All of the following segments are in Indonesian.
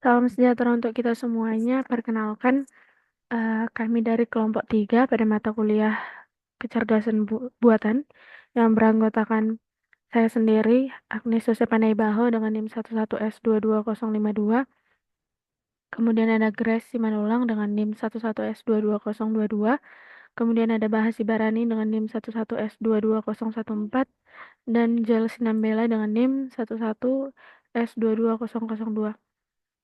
Salam sejahtera untuk kita semuanya. Perkenalkan, kami dari kelompok 3 pada mata kuliah kecerdasan buatan yang beranggotakan saya sendiri, Agnes Susepanai Baho dengan NIM 11S22052. Kemudian ada Grace Simanulang dengan NIM 11S22022. Kemudian ada Bahasi Barani dengan NIM 11S22014. Dan Jel Sinambela dengan NIM 11S22002.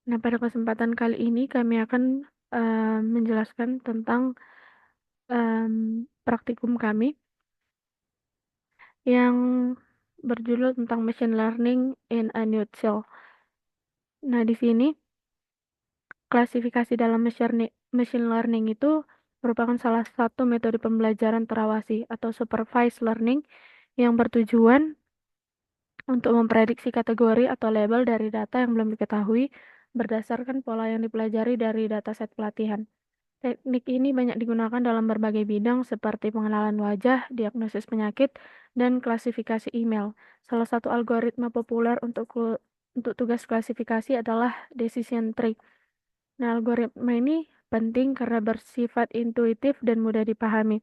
Nah, pada kesempatan kali ini kami akan menjelaskan tentang praktikum kami yang berjudul tentang machine learning in a nutshell. Nah, di sini klasifikasi dalam machine learning itu merupakan salah satu metode pembelajaran terawasi atau supervised learning yang bertujuan untuk memprediksi kategori atau label dari data yang belum diketahui berdasarkan pola yang dipelajari dari dataset pelatihan. Teknik ini banyak digunakan dalam berbagai bidang seperti pengenalan wajah, diagnosis penyakit, dan klasifikasi email. Salah satu algoritma populer untuk tugas klasifikasi adalah decision tree. Nah, algoritma ini penting karena bersifat intuitif dan mudah dipahami.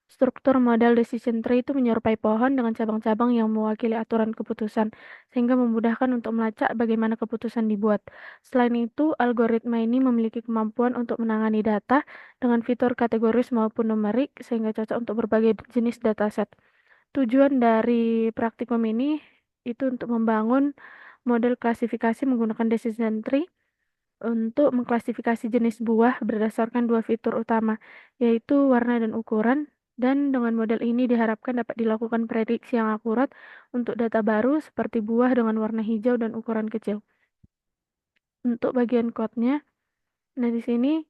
Struktur model decision tree itu menyerupai pohon dengan cabang-cabang yang mewakili aturan keputusan, sehingga memudahkan untuk melacak bagaimana keputusan dibuat. Selain itu, algoritma ini memiliki kemampuan untuk menangani data dengan fitur kategoris maupun numerik, sehingga cocok untuk berbagai jenis dataset. Tujuan dari praktikum ini itu untuk membangun model klasifikasi menggunakan decision tree untuk mengklasifikasi jenis buah berdasarkan dua fitur utama, yaitu warna dan ukuran, dan dengan model ini diharapkan dapat dilakukan prediksi yang akurat untuk data baru seperti buah dengan warna hijau dan ukuran kecil. Untuk bagian code-nya, nah di sini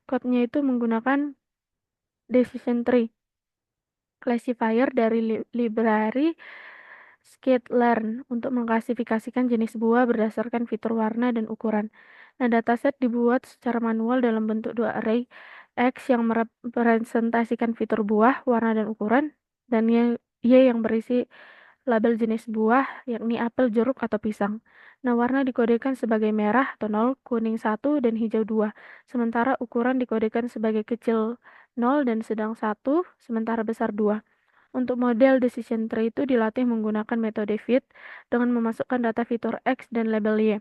code-nya itu menggunakan decision tree classifier dari library Skitlearn untuk mengklasifikasikan jenis buah berdasarkan fitur warna dan ukuran. Nah, dataset dibuat secara manual dalam bentuk dua array X yang merepresentasikan fitur buah, warna, dan ukuran, dan Y yang berisi label jenis buah, yakni apel, jeruk, atau pisang. Nah, warna dikodekan sebagai merah atau 0, kuning 1, dan hijau 2. Sementara ukuran dikodekan sebagai kecil 0 dan sedang 1, sementara besar 2. Untuk model decision tree itu dilatih menggunakan metode fit dengan memasukkan data fitur X dan label Y.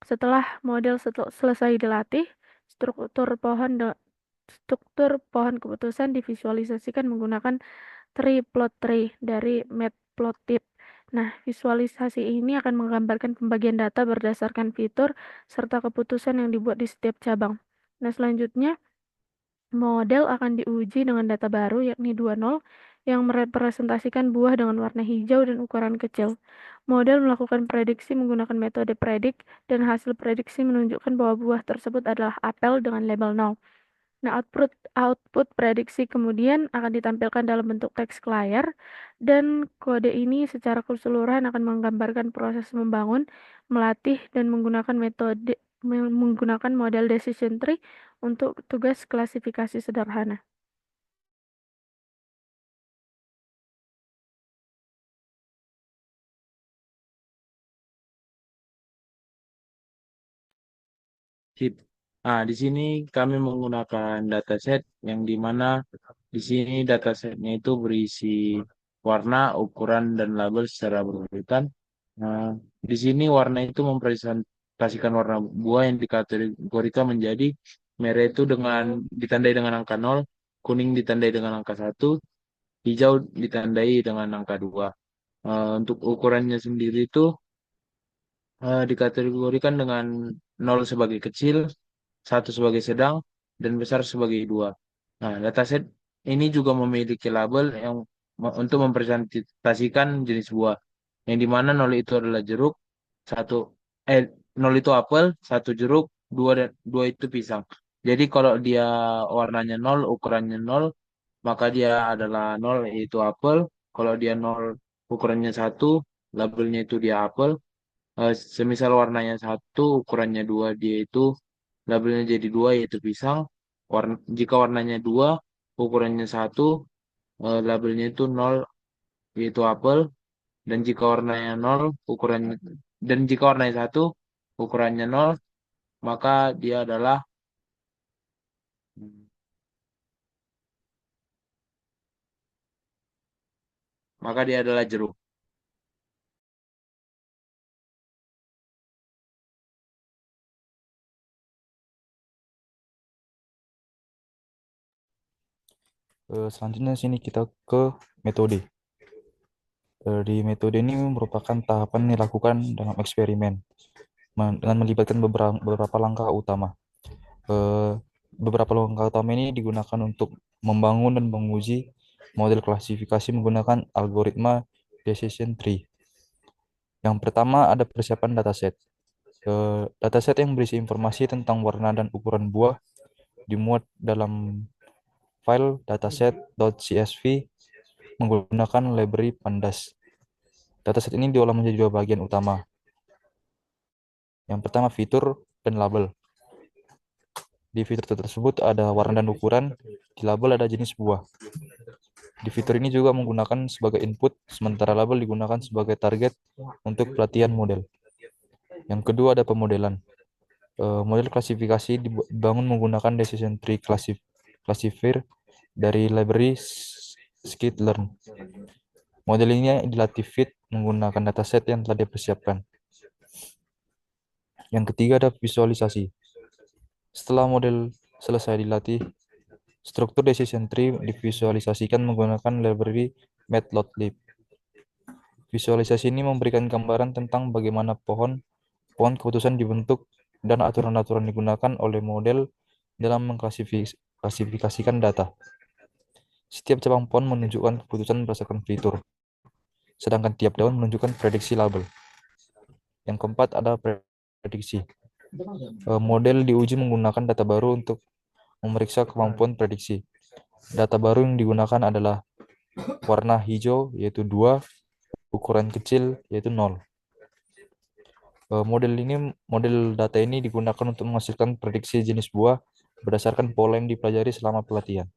Setelah model selesai dilatih, struktur pohon keputusan divisualisasikan menggunakan tree plot tree dari Matplotlib. Nah, visualisasi ini akan menggambarkan pembagian data berdasarkan fitur serta keputusan yang dibuat di setiap cabang. Nah, selanjutnya model akan diuji dengan data baru yakni 2.0 yang merepresentasikan buah dengan warna hijau dan ukuran kecil. Model melakukan prediksi menggunakan metode predik dan hasil prediksi menunjukkan bahwa buah tersebut adalah apel dengan label 0. Nah, output prediksi kemudian akan ditampilkan dalam bentuk teks ke layar dan kode ini secara keseluruhan akan menggambarkan proses membangun, melatih dan menggunakan model decision tree untuk tugas klasifikasi sederhana. Sip. Di sini kami menggunakan dataset yang dimana di sini datasetnya itu berisi warna, ukuran, dan label secara berurutan. Nah, di sini warna itu mempresentasikan warna buah yang dikategorikan menjadi merah itu ditandai dengan angka 0, kuning ditandai dengan angka 1, hijau ditandai dengan angka 2. Untuk ukurannya sendiri itu dikategorikan dengan 0 sebagai kecil, 1 sebagai sedang, dan besar sebagai 2. Nah, dataset ini juga memiliki label yang untuk mempresentasikan jenis buah. Yang dimana 0 itu adalah jeruk, satu 0 itu apel, 1 jeruk, 2 itu pisang. Jadi kalau dia warnanya 0, ukurannya 0, maka dia adalah 0 yaitu apel. Kalau dia 0 ukurannya 1, labelnya itu dia apel. Semisal warnanya 1, ukurannya 2, dia itu labelnya jadi 2 yaitu pisang. Jika warnanya 2, ukurannya 1, labelnya itu 0 yaitu apel. Dan jika warnanya 0, ukurannya dan jika warnanya 1, ukurannya nol, maka dia adalah jeruk. Selanjutnya sini kita ke metode. Di metode ini merupakan tahapan yang dilakukan dalam eksperimen dengan melibatkan beberapa langkah utama. Eh, Beberapa langkah utama ini digunakan untuk membangun dan menguji model klasifikasi menggunakan algoritma decision tree. Yang pertama ada persiapan dataset. Dataset yang berisi informasi tentang warna dan ukuran buah dimuat dalam file dataset.csv menggunakan library Pandas. Dataset ini diolah menjadi dua bagian utama. Yang pertama fitur dan label. Di fitur tersebut ada warna dan ukuran, di label ada jenis buah. Di fitur ini juga menggunakan sebagai input, sementara label digunakan sebagai target untuk pelatihan model. Yang kedua ada pemodelan. Model klasifikasi dibangun menggunakan decision tree classifier dari library scikit-learn. Model ini dilatih fit menggunakan dataset yang telah dipersiapkan. Yang ketiga ada visualisasi. Setelah model selesai dilatih, struktur decision tree divisualisasikan menggunakan library matplotlib. Visualisasi ini memberikan gambaran tentang bagaimana pohon keputusan dibentuk dan aturan-aturan digunakan oleh model dalam mengklasifikasikan data. Setiap cabang pohon menunjukkan keputusan berdasarkan fitur, sedangkan tiap daun menunjukkan prediksi label. Yang keempat ada prediksi. Model diuji menggunakan data baru untuk memeriksa kemampuan prediksi. Data baru yang digunakan adalah warna hijau yaitu 2, ukuran kecil yaitu 0. Model data ini digunakan untuk menghasilkan prediksi jenis buah berdasarkan pola yang dipelajari selama pelatihan.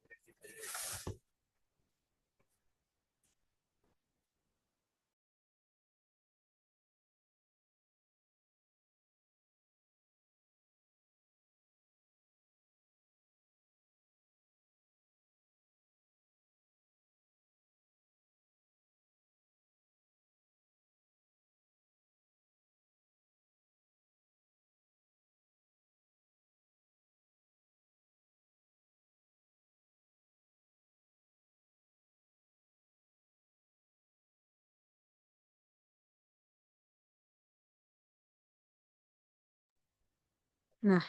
Nah,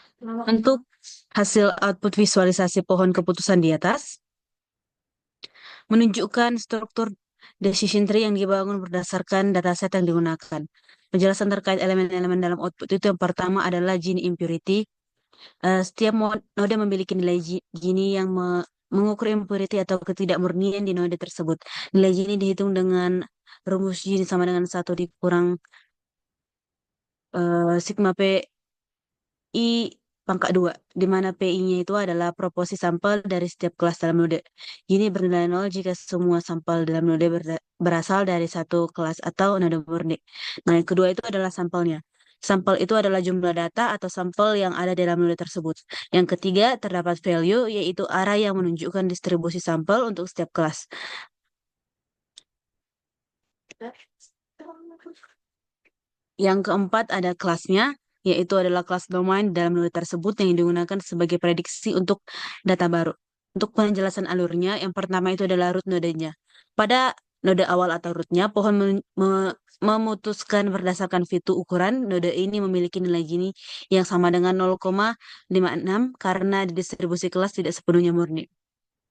untuk hasil output visualisasi pohon keputusan di atas menunjukkan struktur decision tree yang dibangun berdasarkan dataset yang digunakan. Penjelasan terkait elemen-elemen dalam output itu yang pertama adalah Gini impurity. Setiap node memiliki nilai Gini yang mengukur impurity atau ketidakmurnian di node tersebut. Nilai Gini dihitung dengan rumus Gini sama dengan 1 dikurang sigma P I pangkat 2, di mana PI-nya itu adalah proporsi sampel dari setiap kelas dalam node. Ini bernilai 0 jika semua sampel dalam node berasal dari satu kelas atau node murni. Nah, yang kedua itu adalah sampelnya. Sampel itu adalah jumlah data atau sampel yang ada dalam node tersebut. Yang ketiga, terdapat value, yaitu array yang menunjukkan distribusi sampel untuk setiap kelas. Yang keempat ada kelasnya, yaitu adalah kelas domain dalam node tersebut yang digunakan sebagai prediksi untuk data baru. Untuk penjelasan alurnya, yang pertama itu adalah root nodenya. Pada node awal atau rootnya, pohon memutuskan berdasarkan fitur ukuran, node ini memiliki nilai Gini yang sama dengan 0,56 karena didistribusi kelas tidak sepenuhnya murni.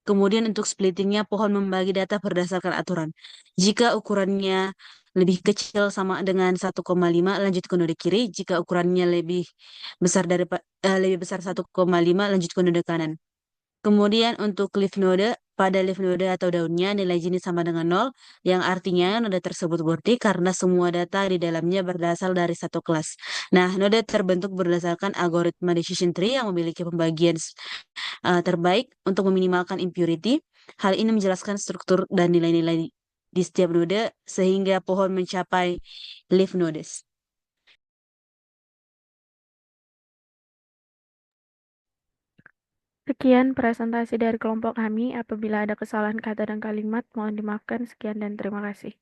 Kemudian untuk splittingnya, pohon membagi data berdasarkan aturan. Jika ukurannya lebih kecil sama dengan 1,5, lanjut ke node kiri. Jika ukurannya lebih besar 1,5, lanjut ke node kanan. Kemudian untuk leaf node, pada leaf node atau daunnya nilai Gini sama dengan 0, yang artinya node tersebut murni karena semua data di dalamnya berasal dari satu kelas. Nah, node terbentuk berdasarkan algoritma decision tree yang memiliki pembagian terbaik untuk meminimalkan impurity. Hal ini menjelaskan struktur dan nilai-nilai di setiap node sehingga pohon mencapai leaf nodes. Sekian presentasi dari kelompok kami. Apabila ada kesalahan kata dan kalimat, mohon dimaafkan. Sekian dan terima kasih.